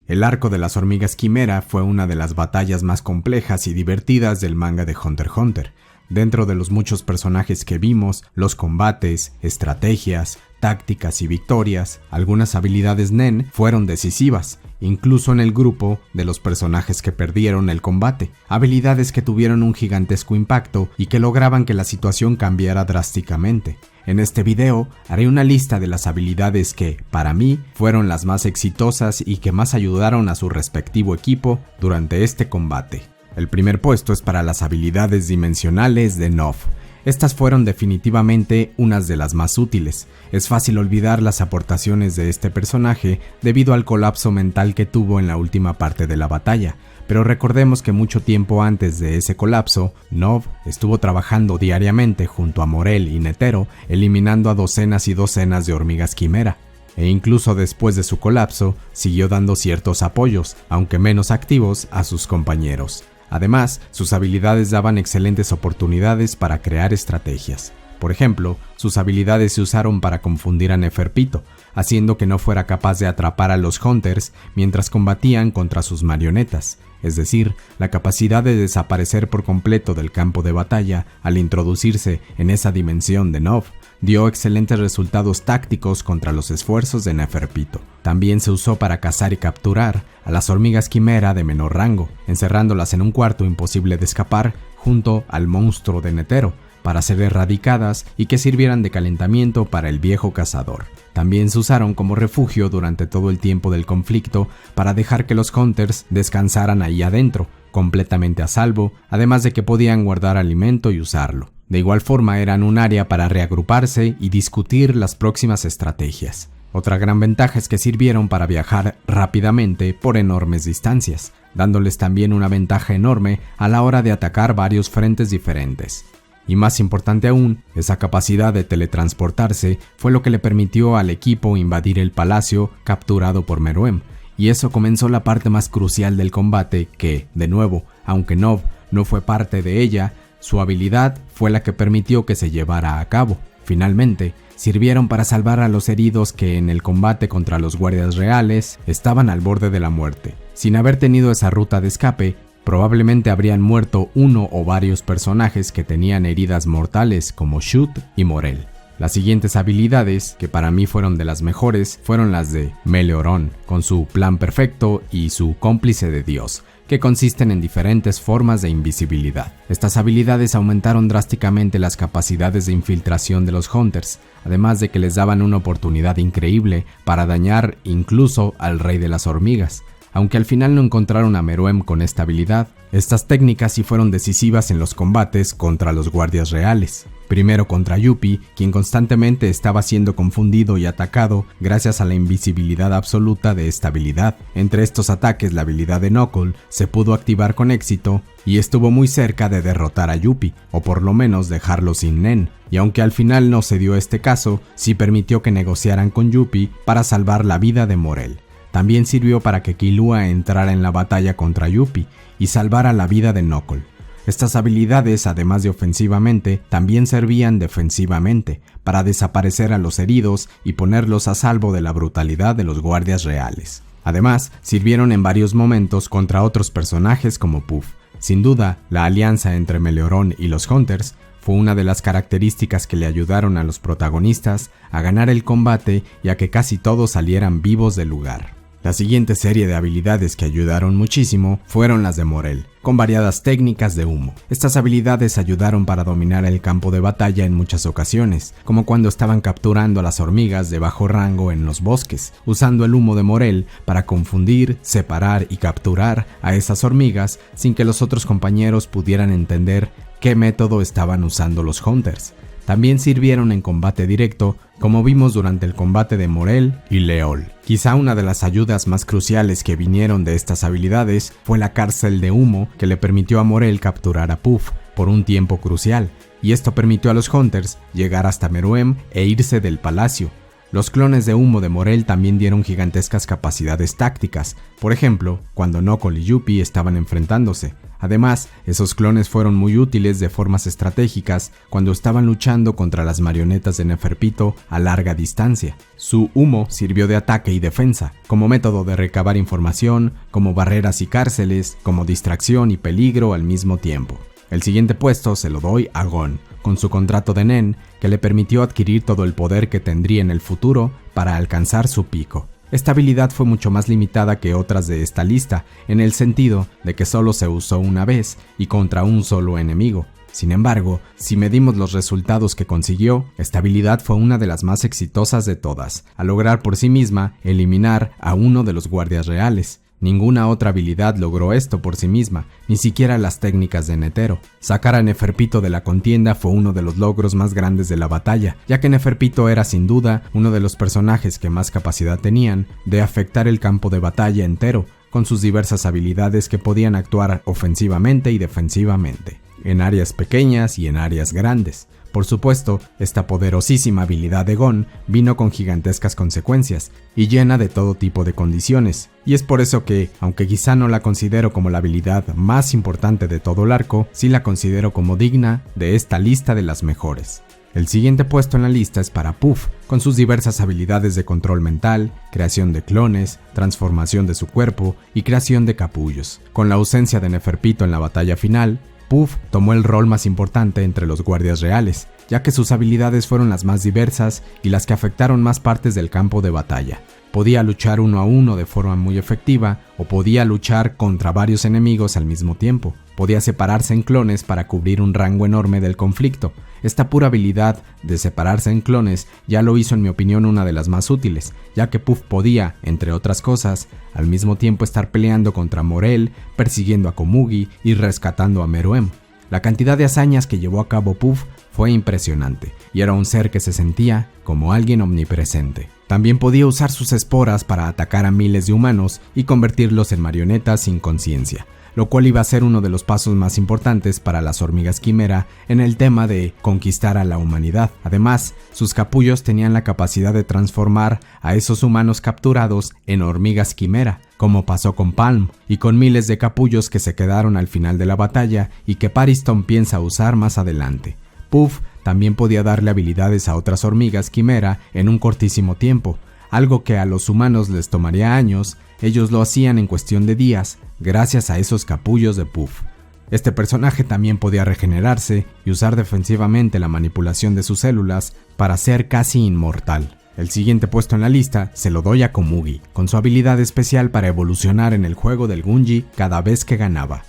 El arco de las hormigas quimera fue una de las batallas más complejas y divertidas del manga de Hunter x Hunter. Dentro de los muchos personajes que vimos, los combates, estrategias, tácticas y victorias, algunas habilidades Nen fueron decisivas, incluso en el grupo de los personajes que perdieron el combate, habilidades que tuvieron un gigantesco impacto y que lograban que la situación cambiara drásticamente. En este video haré una lista de las habilidades que, para mí, fueron las más exitosas y que más ayudaron a su respectivo equipo durante este combate. El primer puesto es para las habilidades dimensionales de Nov. Estas fueron definitivamente unas de las más útiles. Es fácil olvidar las aportaciones de este personaje debido al colapso mental que tuvo en la última parte de la batalla, pero recordemos que mucho tiempo antes de ese colapso, Nov estuvo trabajando diariamente junto a Morel y Netero, eliminando a docenas y docenas de hormigas quimera. E incluso después de su colapso, siguió dando ciertos apoyos, aunque menos activos, a sus compañeros. Además, sus habilidades daban excelentes oportunidades para crear estrategias. Por ejemplo, sus habilidades se usaron para confundir a Neferpito, haciendo que no fuera capaz de atrapar a los Hunters mientras combatían contra sus marionetas, es decir, la capacidad de desaparecer por completo del campo de batalla al introducirse en esa dimensión de Nov, dio excelentes resultados tácticos contra los esfuerzos de Neferpito. También se usó para cazar y capturar a las hormigas quimera de menor rango, encerrándolas en un cuarto imposible de escapar junto al monstruo de Netero, para ser erradicadas y que sirvieran de calentamiento para el viejo cazador. También se usaron como refugio durante todo el tiempo del conflicto para dejar que los Hunters descansaran ahí adentro, completamente a salvo, además de que podían guardar alimento y usarlo. De igual forma eran un área para reagruparse y discutir las próximas estrategias. Otra gran ventaja es que sirvieron para viajar rápidamente por enormes distancias, dándoles también una ventaja enorme a la hora de atacar varios frentes diferentes. Y más importante aún, esa capacidad de teletransportarse fue lo que le permitió al equipo invadir el palacio capturado por Meruem, y eso comenzó la parte más crucial del combate que, de nuevo, aunque Nov no fue parte de ella, su habilidad fue la que permitió que se llevara a cabo. Finalmente, sirvieron para salvar a los heridos que en el combate contra los guardias reales estaban al borde de la muerte. Sin haber tenido esa ruta de escape, probablemente habrían muerto uno o varios personajes que tenían heridas mortales como Shoot y Morel. Las siguientes habilidades, que para mí fueron de las mejores, fueron las de Meleoron, con su plan perfecto y su cómplice de Dios, que consisten en diferentes formas de invisibilidad. Estas habilidades aumentaron drásticamente las capacidades de infiltración de los Hunters, además de que les daban una oportunidad increíble para dañar incluso al rey de las hormigas. Aunque al final no encontraron a Meruem con esta habilidad, estas técnicas sí fueron decisivas en los combates contra los guardias reales. Primero contra Yuppie, quien constantemente estaba siendo confundido y atacado gracias a la invisibilidad absoluta de esta habilidad. Entre estos ataques, la habilidad de Knuckle se pudo activar con éxito y estuvo muy cerca de derrotar a Yuppie, o por lo menos dejarlo sin Nen. Y aunque al final no se dio este caso, sí permitió que negociaran con Yuppie para salvar la vida de Morel. También sirvió para que Killua entrara en la batalla contra Yuppie y salvara la vida de Knuckle. Estas habilidades, además de ofensivamente, también servían defensivamente, para desaparecer a los heridos y ponerlos a salvo de la brutalidad de los guardias reales. Además, sirvieron en varios momentos contra otros personajes como Puff. Sin duda, la alianza entre Meleoron y los Hunters fue una de las características que le ayudaron a los protagonistas a ganar el combate y a que casi todos salieran vivos del lugar. La siguiente serie de habilidades que ayudaron muchísimo fueron las de Morel, con variadas técnicas de humo. Estas habilidades ayudaron para dominar el campo de batalla en muchas ocasiones, como cuando estaban capturando a las hormigas de bajo rango en los bosques, usando el humo de Morel para confundir, separar y capturar a esas hormigas sin que los otros compañeros pudieran entender qué método estaban usando los Hunters. También sirvieron en combate directo, como vimos durante el combate de Morel y Leol. Quizá una de las ayudas más cruciales que vinieron de estas habilidades fue la cárcel de humo que le permitió a Morel capturar a Puff por un tiempo crucial, y esto permitió a los Hunters llegar hasta Meruem e irse del palacio. Los clones de humo de Morel también dieron gigantescas capacidades tácticas, por ejemplo, cuando Knuckle y Yuppie estaban enfrentándose. Además, esos clones fueron muy útiles de formas estratégicas cuando estaban luchando contra las marionetas de Neferpito a larga distancia. Su humo sirvió de ataque y defensa, como método de recabar información, como barreras y cárceles, como distracción y peligro al mismo tiempo. El siguiente puesto se lo doy a Gon, con su contrato de Nen, que le permitió adquirir todo el poder que tendría en el futuro para alcanzar su pico. Esta habilidad fue mucho más limitada que otras de esta lista, en el sentido de que solo se usó una vez y contra un solo enemigo. Sin embargo, si medimos los resultados que consiguió, esta habilidad fue una de las más exitosas de todas, al lograr por sí misma eliminar a uno de los guardias reales. Ninguna otra habilidad logró esto por sí misma, ni siquiera las técnicas de Netero. Sacar a Neferpito de la contienda fue uno de los logros más grandes de la batalla, ya que Neferpito era sin duda uno de los personajes que más capacidad tenían de afectar el campo de batalla entero, con sus diversas habilidades que podían actuar ofensivamente y defensivamente, en áreas pequeñas y en áreas grandes. Por supuesto, esta poderosísima habilidad de Gon vino con gigantescas consecuencias y llena de todo tipo de condiciones, y es por eso que, aunque quizá no la considero como la habilidad más importante de todo el arco, sí la considero como digna de esta lista de las mejores. El siguiente puesto en la lista es para Puff, con sus diversas habilidades de control mental, creación de clones, transformación de su cuerpo y creación de capullos. Con la ausencia de Neferpito en la batalla final, Puff tomó el rol más importante entre los guardias reales, ya que sus habilidades fueron las más diversas y las que afectaron más partes del campo de batalla. Podía luchar uno a uno de forma muy efectiva o podía luchar contra varios enemigos al mismo tiempo. Podía separarse en clones para cubrir un rango enorme del conflicto. Esta pura habilidad de separarse en clones ya lo hizo en mi opinión una de las más útiles, ya que Puff podía, entre otras cosas, al mismo tiempo estar peleando contra Morel, persiguiendo a Komugi y rescatando a Meruem. La cantidad de hazañas que llevó a cabo Puff fue impresionante, y era un ser que se sentía como alguien omnipresente. También podía usar sus esporas para atacar a miles de humanos y convertirlos en marionetas sin conciencia, lo cual iba a ser uno de los pasos más importantes para las hormigas quimera en el tema de conquistar a la humanidad. Además, sus capullos tenían la capacidad de transformar a esos humanos capturados en hormigas quimera, como pasó con Palm y con miles de capullos que se quedaron al final de la batalla y que Pariston piensa usar más adelante. Puff también podía darle habilidades a otras hormigas quimera en un cortísimo tiempo, algo que a los humanos les tomaría años. Ellos lo hacían en cuestión de días, gracias a esos capullos de Puff. Este personaje también podía regenerarse y usar defensivamente la manipulación de sus células para ser casi inmortal. El siguiente puesto en la lista se lo doy a Komugi, con su habilidad especial para evolucionar en el juego del Gunji cada vez que ganaba.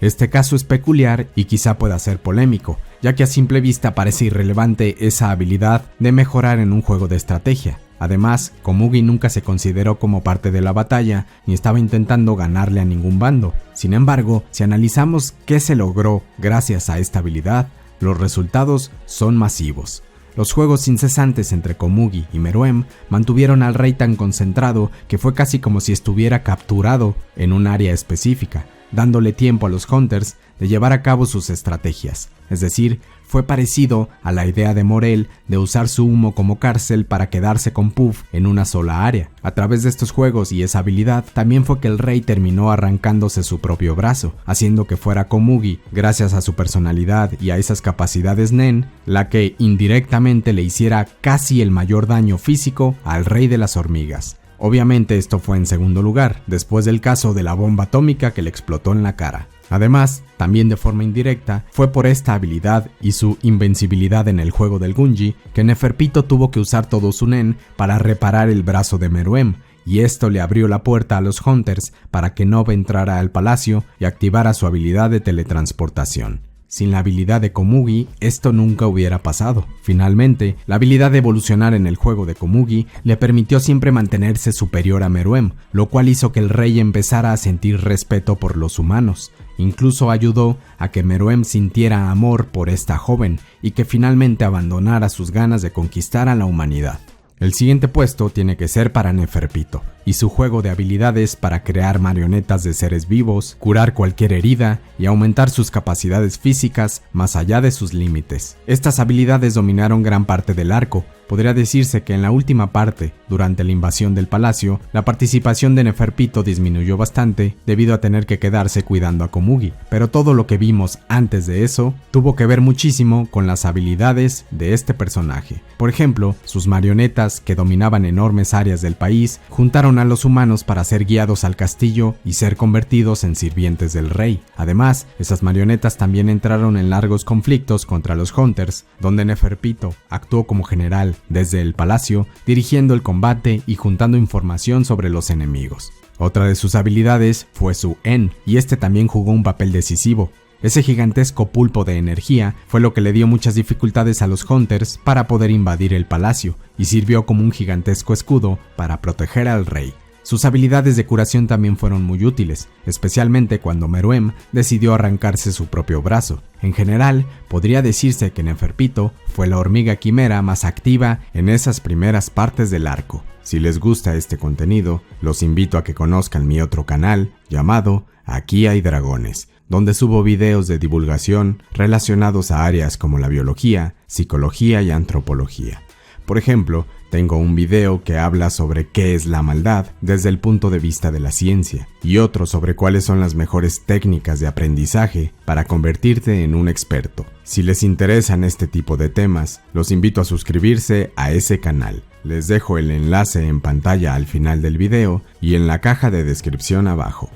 Este caso es peculiar y quizá pueda ser polémico, ya que a simple vista parece irrelevante esa habilidad de mejorar en un juego de estrategia. Además, Komugi nunca se consideró como parte de la batalla ni estaba intentando ganarle a ningún bando. Sin embargo, si analizamos qué se logró gracias a esta habilidad, los resultados son masivos. Los juegos incesantes entre Komugi y Meruem mantuvieron al rey tan concentrado que fue casi como si estuviera capturado en un área específica, dándole tiempo a los Hunters de llevar a cabo sus estrategias. Es decir, fue parecido a la idea de Morel de usar su humo como cárcel para quedarse con Puff en una sola área. A través de estos juegos y esa habilidad, también fue que el rey terminó arrancándose su propio brazo, haciendo que fuera Komugi, gracias a su personalidad y a esas capacidades Nen, la que indirectamente le hiciera casi el mayor daño físico al rey de las hormigas. Obviamente esto fue en segundo lugar, después del caso de la bomba atómica que le explotó en la cara. Además, también de forma indirecta, fue por esta habilidad y su invencibilidad en el juego del Gunji que Neferpito tuvo que usar todo su Nen para reparar el brazo de Meruem, y esto le abrió la puerta a los Hunters para que Nob entrara al palacio y activara su habilidad de teletransportación. Sin la habilidad de Komugi, esto nunca hubiera pasado. Finalmente, la habilidad de evolucionar en el juego de Komugi le permitió siempre mantenerse superior a Meruem, lo cual hizo que el rey empezara a sentir respeto por los humanos. Incluso ayudó a que Meruem sintiera amor por esta joven y que finalmente abandonara sus ganas de conquistar a la humanidad. El siguiente puesto tiene que ser para Neferpito, y su juego de habilidades para crear marionetas de seres vivos, curar cualquier herida y aumentar sus capacidades físicas más allá de sus límites. Estas habilidades dominaron gran parte del arco. Podría decirse que en la última parte, durante la invasión del palacio, la participación de Neferpito disminuyó bastante debido a tener que quedarse cuidando a Komugi, pero todo lo que vimos antes de eso tuvo que ver muchísimo con las habilidades de este personaje. Por ejemplo, sus marionetas, que dominaban enormes áreas del país, juntaron a los humanos para ser guiados al castillo y ser convertidos en sirvientes del rey. Además, esas marionetas también entraron en largos conflictos contra los Hunters, donde Neferpito actuó como general desde el palacio, dirigiendo el combate y juntando información sobre los enemigos. Otra de sus habilidades fue su En, y este también jugó un papel decisivo. Ese gigantesco pulpo de energía fue lo que le dio muchas dificultades a los Hunters para poder invadir el palacio, y sirvió como un gigantesco escudo para proteger al rey. Sus habilidades de curación también fueron muy útiles, especialmente cuando Meruem decidió arrancarse su propio brazo. En general, podría decirse que Neferpito fue la hormiga quimera más activa en esas primeras partes del arco. Si les gusta este contenido, los invito a que conozcan mi otro canal llamado Aquí hay dragones, donde subo videos de divulgación relacionados a áreas como la biología, psicología y antropología. Por ejemplo, tengo un video que habla sobre qué es la maldad desde el punto de vista de la ciencia, y otro sobre cuáles son las mejores técnicas de aprendizaje para convertirte en un experto. Si les interesan este tipo de temas, los invito a suscribirse a ese canal. Les dejo el enlace en pantalla al final del video y en la caja de descripción abajo.